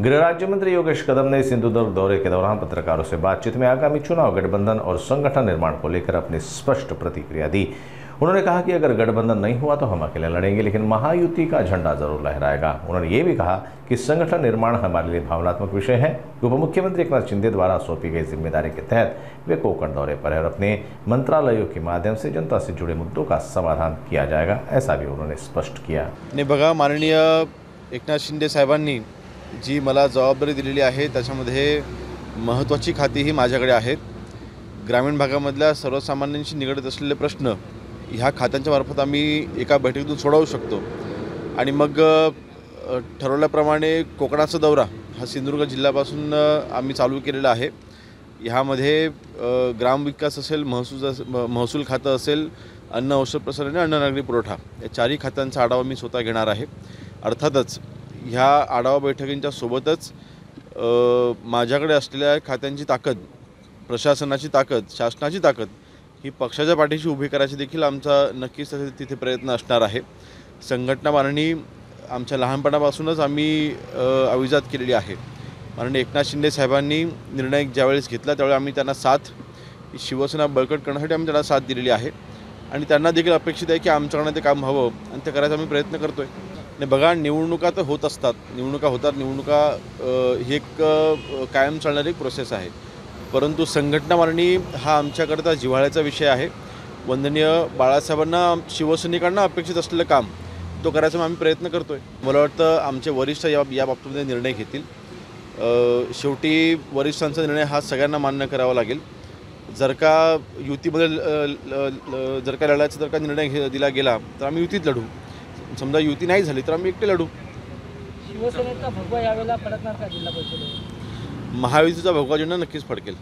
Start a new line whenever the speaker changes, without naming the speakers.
गृह राज्य मंत्री योगेश कदम ने सिंधुदुर्ग दौरे के दौरान पत्रकारों से बातचीत में आगामी चुनाव गठबंधन और संगठन निर्माण को लेकर अपनी स्पष्ट प्रतिक्रिया दी। उन्होंने कहा कि अगर गठबंधन नहीं हुआ तो हम अकेले लड़ेंगे, लेकिन महायुति का झंडा जरूर लहराएगा। उन्होंने ये भी कहा कि संगठन निर्माण हमारे लिए भावनात्मक विषय है। उप मुख्यमंत्री एकनाथ शिंदे द्वारा सौंपी गई जिम्मेदारी के तहत वे कोकण दौरे पर है और अपने मंत्रालयों के माध्यम से जनता से जुड़े मुद्दों का समाधान किया जाएगा, ऐसा भी उन्होंने स्पष्ट किया।
बघा, माननीय एकनाथ शिंदे साहेबांनी जी मला जबाबदारी दिलेली आहे त्याच्यामध्ये महत्त्वाची खाती ही माझ्याकडे आहेत। ग्रामीण भागामधल्या सर्वसामान्यांशी निगडीत असलेले प्रश्न ह्या खात्यांच्या मार्फत आम्ही एका बैठकीतून सोडवू शकतो आणि मग ठरवल्याप्रमाणे कोकणाचा दौरा हा सिंधुदुर्ग जिल्ह्यापासून आम्ही चालू केलेला आहे। ह्यामध्ये ग्रामविकास असेल, महसूल खातं असेल, अन्न औषध प्रसारण आणि अन्न नागरी पुरवठा या चारही खात्यांचा आढावा मी स्वतः घेणार आहे। अर्थातच ह्या आढावा बैठकींच्या सोबतच माझ्याकडे असलेल्या खात्यांची ताकद, प्रशासनाची ताकद, शासनाची ताकद ही पक्षाच्या पाठीशी उभी करायची देखील आमचा नक्कीच तिथे प्रयत्न असणार आहे। संघटना बांधणी आमच्या लहानपणापासूनच आम्ही अविजात केलेली आहे। माननीय एकनाथ शिंदे साहेबांनी निर्णय ज्यावेळेस घेतला त्यावेळी आम्ही त्यांना साथ, शिवसेना बळकट करण्यासाठी आम्ही त्यांना साथ दिलेली आहे आणि त्यांना देखील अपेक्षित आहे की आमच्याकडनं ते काम व्हावं आणि ते करायचा आम्ही प्रयत्न करतोय। आणि बघा, निवडणुका तर होत असतात, निवडणुका होतात, निवडणुका ही एक कायम चालणारी एक प्रोसेस आहे, परंतु संघटना बांधणी हा आमच्याकरता जिव्हाळ्याचा विषय आहे। वंदनीय बाळासाहेबांना, शिवसैनिकांना अपेक्षित असलेलं काम तो करायचा आम्ही प्रयत्न करतोय। मला वाटतं आमचे वरिष्ठ या बाबतीमध्ये निर्णय घेतील। शेवटी वरिष्ठांचा निर्णय हा सगळ्यांना मान्य करावा लागेल। जर का युतीमध्ये जर का लढायचा जर का निर्णय दिला गेला तर आम्ही युतीत लढू, समजा युती नाही झाली तर आम्ही एकटे लढू।
शिवसेनेचा भगवा यावेळेला फडकणार का जिल्हा परिषदेवर?
महायुतीचा भगवा झेंडा नक्कीच फडकेल।